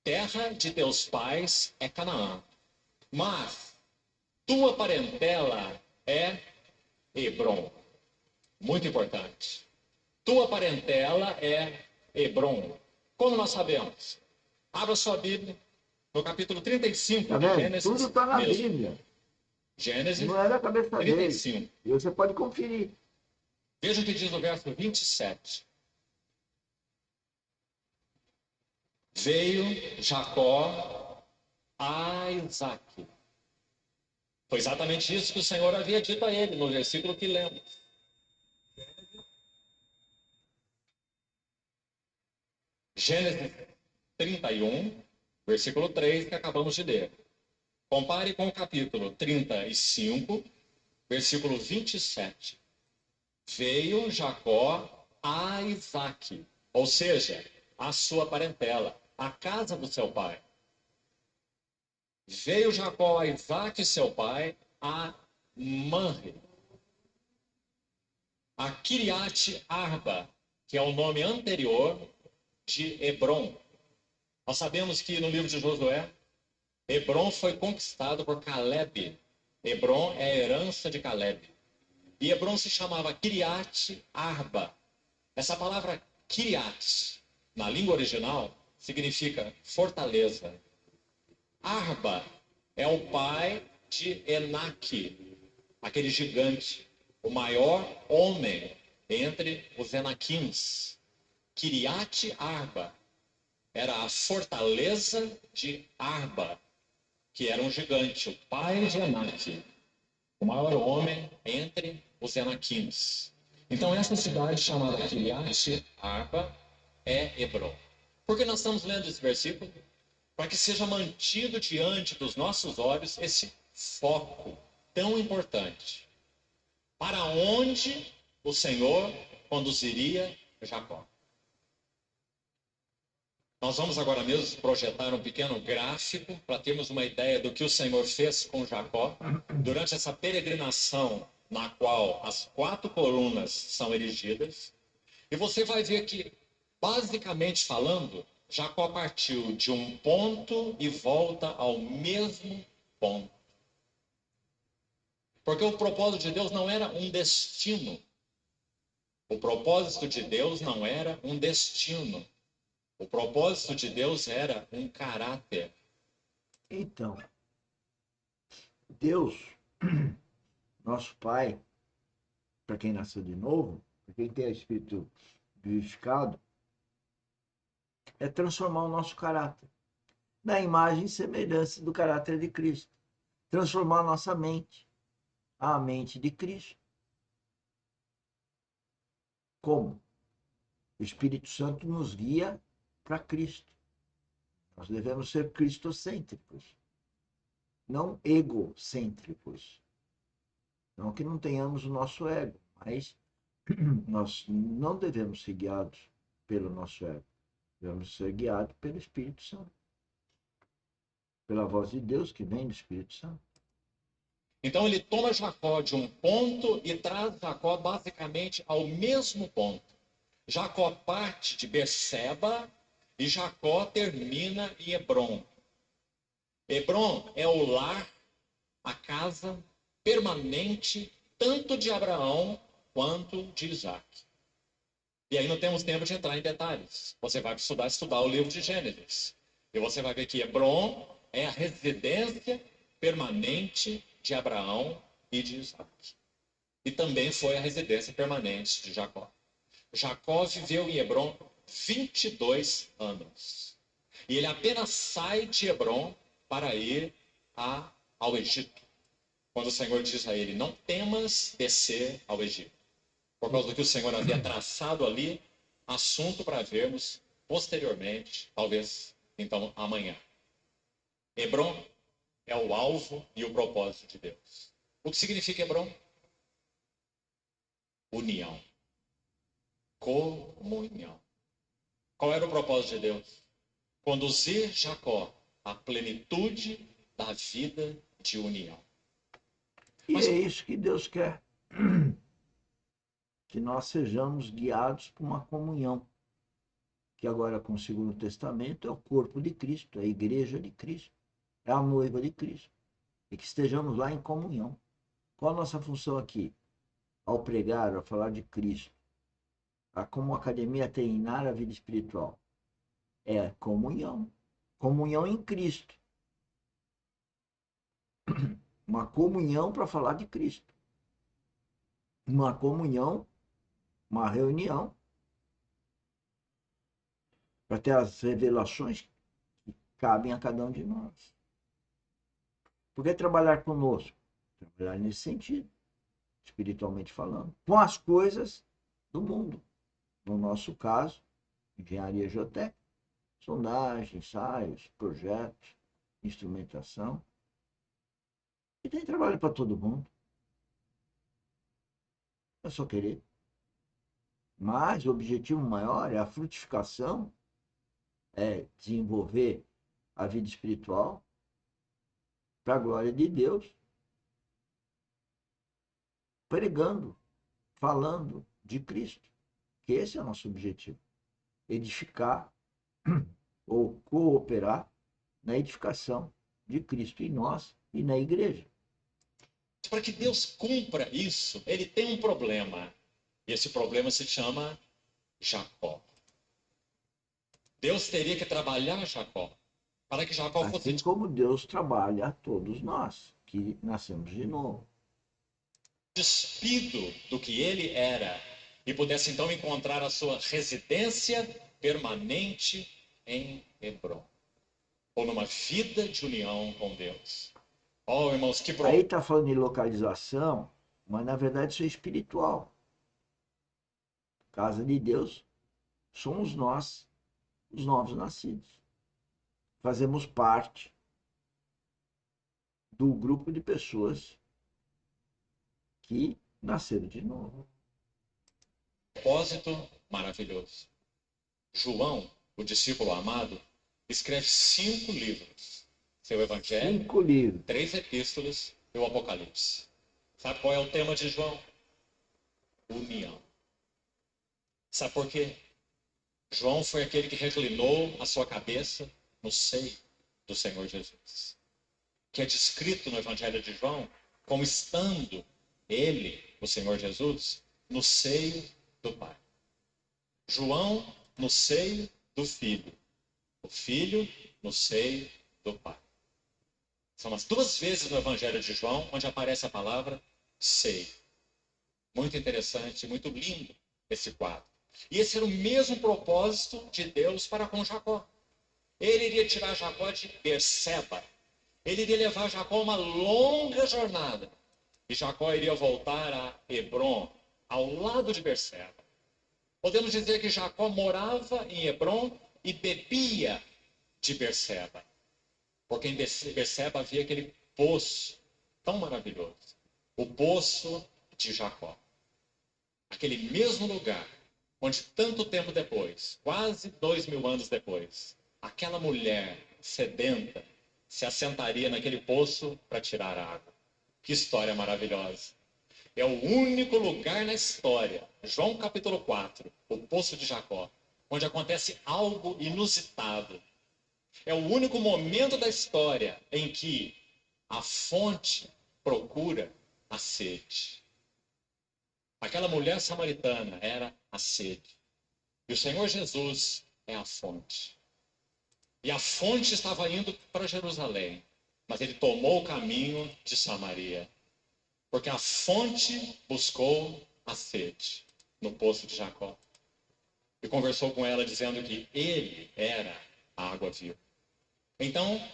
terra de teus pais é Canaã, mas tua parentela é Hebrom. Muito importante. Tua parentela é Hebrom. Como nós sabemos? Abra sua Bíblia no capítulo 35 Tá de vendo? Tudo Gênesis está na mesmo. Bíblia. Gênesis Não é da cabeça dele. 35. E você pode conferir. Veja o que diz o verso 27. Veio Jacó a Isaac. Foi exatamente isso que o Senhor havia dito a ele no versículo que lemos. Gênesis 31, versículo 3, que acabamos de ler. Compare com o capítulo 35, versículo 27. Veio Jacó a Isaac, ou seja, a sua parentela, a casa do seu pai. Veio Jacó a Isaac, seu pai, a Manre, a Kiriat Arba, que é o nome anterior de Hebrom. Nós sabemos que no livro de Josué, Hebrom foi conquistado por Caleb. Hebrom é a herança de Caleb. E Hebrom se chamava Kiriat Arba. Essa palavra Kiriat, na língua original, significa fortaleza. Arba é o pai de Enaque, aquele gigante, o maior homem entre os Enaquins. Kiriat Arba era a fortaleza de Arba, que era um gigante, o pai de Enaque, o maior homem entre os Enaquins. Então, essa cidade chamada Kiriat Arba é Hebron. Por que nós estamos lendo esse versículo? Para que seja mantido diante dos nossos olhos esse foco tão importante. Para onde o Senhor conduziria Jacó? Nós vamos agora mesmo projetar um pequeno gráfico para termos uma ideia do que o Senhor fez com Jacó durante essa peregrinação na qual as 4 colunas são erigidas. E você vai ver que, basicamente falando, Jacó partiu de um ponto e volta ao mesmo ponto. Porque o propósito de Deus não era um destino. O propósito de Deus não era um destino. O propósito de Deus era um caráter. Então, Deus, nosso Pai, para quem nasceu de novo, para quem tem o Espírito vivificado, é transformar o nosso caráter na imagem e semelhança do caráter de Cristo. Transformar a nossa mente, a mente de Cristo. Como? O Espírito Santo nos guia para Cristo. Nós devemos ser cristocêntricos, não egocêntricos. Não que não tenhamos o nosso ego, mas nós não devemos ser guiados pelo nosso ego. Devemos ser guiados pelo Espírito Santo. Pela voz de Deus que vem do Espírito Santo. Então ele toma Jacó de um ponto e traz Jacó basicamente ao mesmo ponto. Jacó parte de Berseba e Jacó termina em Hebrom. Hebrom é o lar, a casa permanente tanto de Abraão quanto de Isaac. E aí não temos tempo de entrar em detalhes. Você vai estudar o livro de Gênesis. E você vai ver que Hebrom é a residência permanente de Abraão e de Isaac. E também foi a residência permanente de Jacó. Jacó viveu em Hebrom 22 anos. E ele apenas sai de Hebrom para ir ao Egito. Quando o Senhor diz a ele, não temas descer ao Egito. Por causa do que o Senhor havia traçado ali, assunto para vermos posteriormente, talvez então amanhã. Hebrom é o alvo e o propósito de Deus. O que significa Hebrom? União. Comunhão. Qual era o propósito de Deus? Conduzir Jacó à plenitude da vida de união. E Mas é isso que Deus quer. Que nós sejamos guiados por uma comunhão. que agora com o Segundo Testamento é o corpo de Cristo, é a igreja de Cristo, é a noiva de Cristo. E que estejamos lá em comunhão. Qual a nossa função aqui? Ao pregar, ao falar de Cristo, como a academia treinar a vida espiritual? É comunhão. Comunhão em Cristo. Uma comunhão para falar de Cristo. Uma comunhão, uma reunião, para ter as revelações que cabem a cada um de nós. Por que trabalhar conosco? Trabalhar nesse sentido, espiritualmente falando, com as coisas do mundo. No nosso caso, engenharia geotécnica, sondagem, ensaios, projetos, instrumentação. E tem trabalho para todo mundo. É só querer. Mas o objetivo maior é a frutificação, é desenvolver a vida espiritual para a glória de Deus, pregando, falando de Cristo. Que esse é o nosso objetivo. Edificar ou cooperar na edificação de Cristo em nós e na igreja. Para que Deus cumpra isso, ele tem um problema. E esse problema se chama Jacó. Deus teria que trabalhar Jacó, para que Jacó fosse Assim como Deus trabalha a todos nós, que nascemos de novo. despido do que ele era e pudesse então encontrar a sua residência permanente em Hebrom, ou numa vida de união com Deus. Oh, irmãos, que Aí problema. está falando de localização, mas na verdade isso é espiritual. Casa de Deus somos nós, os novos nascidos. Fazemos parte do grupo de pessoas que nasceram de novo. Propósito maravilhoso. João, o discípulo amado, escreve 5 livros. Seu Evangelho, 5 livros. 3 epístolas e o Apocalipse. Sabe qual é o tema de João? União. Sabe por quê? João foi aquele que reclinou a sua cabeça no seio do Senhor Jesus, que é descrito no Evangelho de João como estando ele, o Senhor Jesus, no seio do Pai. João no seio do Filho, o Filho no seio do Pai. São as 2 vezes no Evangelho de João onde aparece a palavra seio. Muito interessante, muito lindo esse quadro. E esse era o mesmo propósito de Deus para com Jacó. Ele iria tirar Jacó de Berseba. Ele iria levar Jacó uma longa jornada. E Jacó iria voltar a Hebrom, ao lado de Berseba. Podemos dizer que Jacó morava em Hebrom e bebia de Berseba. Porque em Berseba havia aquele poço tão maravilhoso. O poço de Jacó. Aquele mesmo lugar onde tanto tempo depois, quase 2000 anos depois, aquela mulher sedenta se assentaria naquele poço para tirar água. Que história maravilhosa! É o único lugar na história, João capítulo 4, o poço de Jacó, onde acontece algo inusitado. É o único momento da história em que a fonte procura a sede. Aquela mulher samaritana era a sede. E o Senhor Jesus é a fonte. E a fonte estava indo para Jerusalém, mas ele tomou o caminho de Samaria. Porque a fonte buscou a sede no poço de Jacó. E conversou com ela dizendo que ele era a água viva. Então,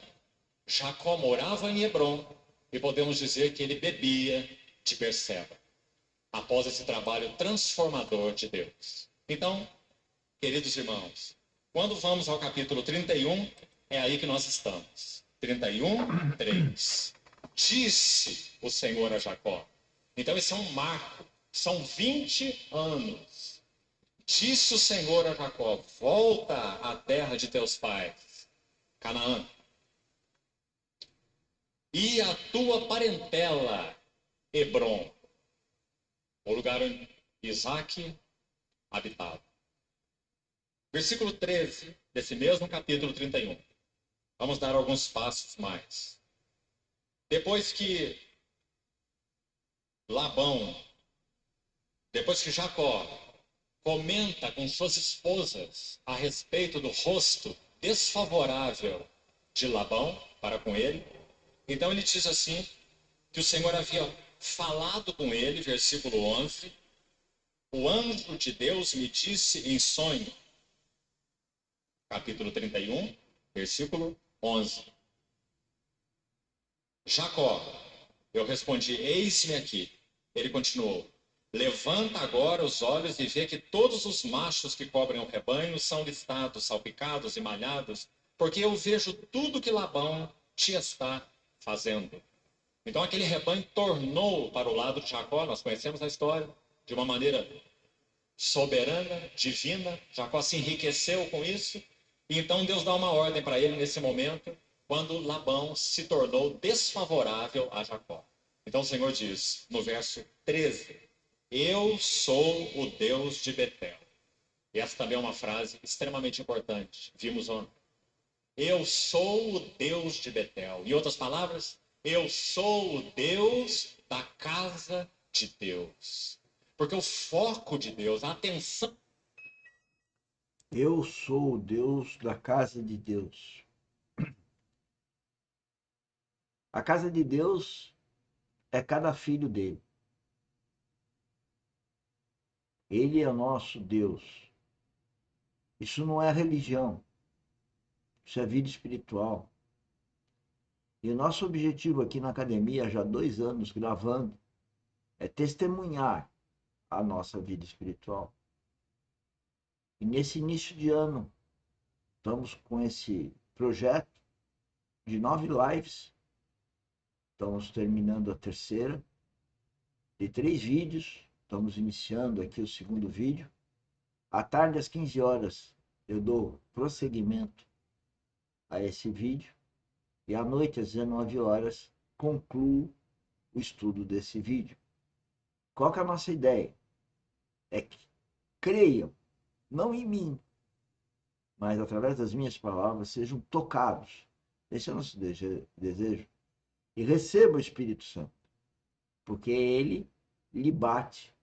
Jacó morava em Hebrom e podemos dizer que ele bebia de Berseba, após esse trabalho transformador de Deus. Então, queridos irmãos, quando vamos ao capítulo 31, é aí que nós estamos. 31, 3. Disse o Senhor a Jacó. Então, esse é um marco. São 20 anos. Disse o Senhor a Jacó: volta à terra de teus pais, Canaã, e a tua parentela, Hebrom, o lugar onde Isaac habitava. Versículo 13 desse mesmo capítulo 31. Vamos dar alguns passos mais. Depois que Labão, depois que Jacó comenta com suas esposas a respeito do rosto desfavorável de Labão para com ele, então ele diz assim, que o Senhor havia falado com ele, versículo 11, o anjo de Deus me disse em sonho, capítulo 31, versículo 11. Jacó, eu respondi, eis-me aqui. Ele continuou, levanta agora os olhos e vê que todos os machos que cobrem o rebanho são listados, salpicados e malhados, porque eu vejo tudo que Labão te está fazendo. Então aquele rebanho tornou para o lado de Jacó, nós conhecemos a história, de uma maneira soberana, divina. Jacó se enriqueceu com isso, e então Deus dá uma ordem para ele nesse momento, quando Labão se tornou desfavorável a Jacó. Então o Senhor diz, no verso 13, eu sou o Deus de Betel. E essa também é uma frase extremamente importante, vimos ontem. Eu sou o Deus de Betel. Em outras palavras, eu sou o Deus da casa de Deus. Porque o foco de Deus, a atenção. Eu sou o Deus da casa de Deus. A casa de Deus é cada filho dele. Ele é o nosso Deus. Isso não é religião. Isso é vida espiritual. E o nosso objetivo aqui na academia, já há 2 anos gravando, é testemunhar a nossa vida espiritual. E nesse início de ano, estamos com esse projeto de 9 lives. Estamos terminando a terceira, de 3 vídeos. Estamos iniciando aqui o segundo vídeo. À tarde, às 15 horas, eu dou prosseguimento a esse vídeo. E à noite, às 19 horas, concluo o estudo desse vídeo. Qual que é a nossa ideia? É que creiam, não em mim, mas através das minhas palavras, sejam tocados. Esse é o nosso desejo. E receba o Espírito Santo, porque ele lhe bate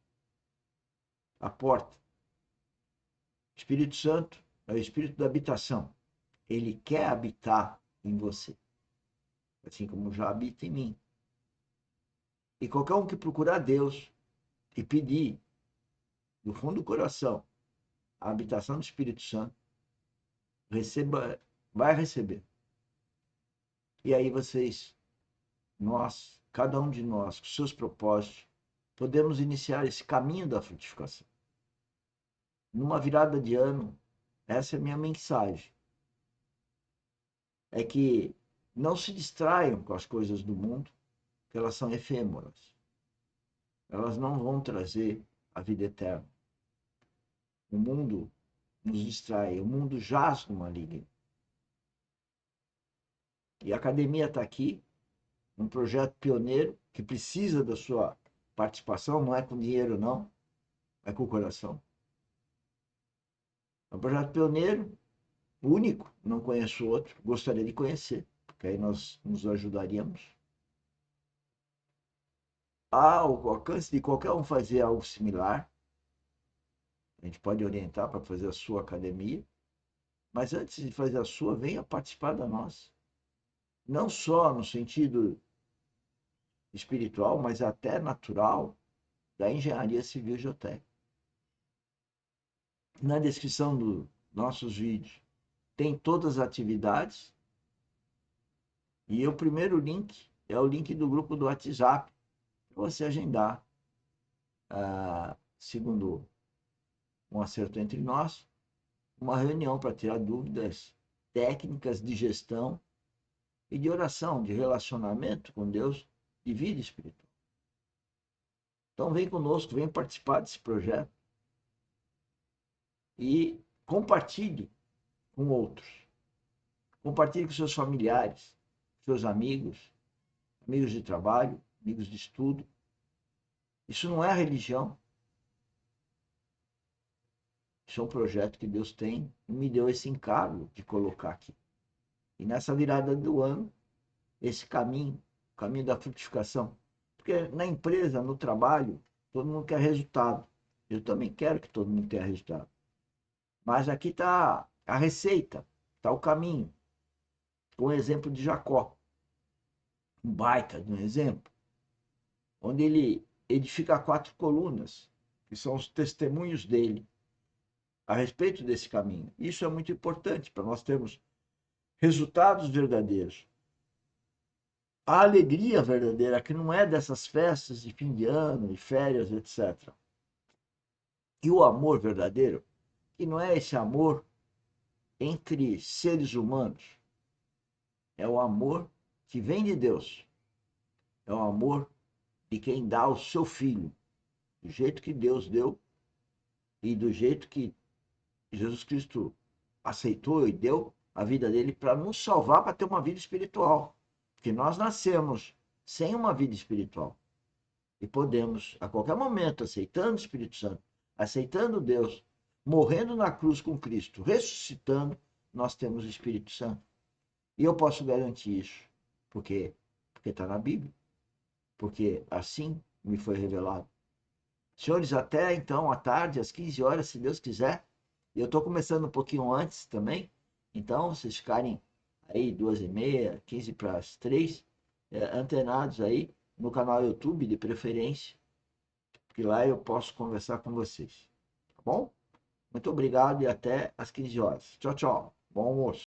a porta. O Espírito Santo é o Espírito da habitação. Ele quer habitar em você, assim como já habita em mim. E qualquer um que procurar Deus e pedir do fundo do coração a habitação do Espírito Santo, vai receber. E aí nós, cada um de nós, com seus propósitos, podemos iniciar esse caminho da frutificação. Numa virada de ano, essa é a minha mensagem. É que não se distraiam com as coisas do mundo, que elas são efêmeras. Elas não vão trazer a vida eterna. O mundo nos distrai, o mundo jaz no maligno. E a academia está aqui, um projeto pioneiro que precisa da sua participação, não é com dinheiro não, é com o coração. É um projeto pioneiro, único, não conheço outro, gostaria de conhecer, porque aí nós nos ajudaríamos. Ao alcance de qualquer um fazer algo similar, a gente pode orientar para fazer a sua academia, mas antes de fazer a sua, venha participar da nossa. Não só no sentido espiritual, mas até natural, da engenharia civil geotécnica. Na descrição dos nossos vídeos tem todas as atividades, e o primeiro link é o link do grupo do WhatsApp, para você agendar, segundo um acerto entre nós, uma reunião para tirar dúvidas técnicas de gestão e de oração, de relacionamento com Deus e vida espiritual. Então vem conosco, vem participar desse projeto e compartilhe com outros. Compartilhe com seus familiares, seus amigos, amigos de trabalho, amigos de estudo. Isso não é religião. Isso é um projeto que Deus tem e me deu esse encargo de colocar aqui. E nessa virada do ano, esse caminho, o caminho da frutificação. Porque na empresa, no trabalho, todo mundo quer resultado. Eu também quero que todo mundo tenha resultado. Mas aqui está a receita, está o caminho. Com o exemplo de Jacó. Um baita de um exemplo. Onde ele edifica 4 colunas, que são os testemunhos dele a respeito desse caminho. Isso é muito importante para nós termos resultados verdadeiros. A alegria verdadeira, que não é dessas festas de fim de ano, de férias, etc. E o amor verdadeiro, que não é esse amor entre seres humanos, é o amor que vem de Deus. É o amor de quem dá o seu filho, do jeito que Deus deu e do jeito que Jesus Cristo aceitou e deu a vida dele para nos salvar, para ter uma vida espiritual. Porque nós nascemos sem uma vida espiritual. E podemos, a qualquer momento, aceitando o Espírito Santo, aceitando Deus, morrendo na cruz com Cristo, ressuscitando, nós temos o Espírito Santo. E eu posso garantir isso. Por quê? Porque está na Bíblia. Porque assim me foi revelado. Senhores, até então, à tarde, às 15 horas, se Deus quiser. E eu estou começando um pouquinho antes também. Então, vocês ficarem aí 2h30, 15 para as 3, antenados aí no canal YouTube, de preferência. Porque lá eu posso conversar com vocês. Tá bom? Muito obrigado e até às 15 horas. Tchau, tchau. Bom almoço.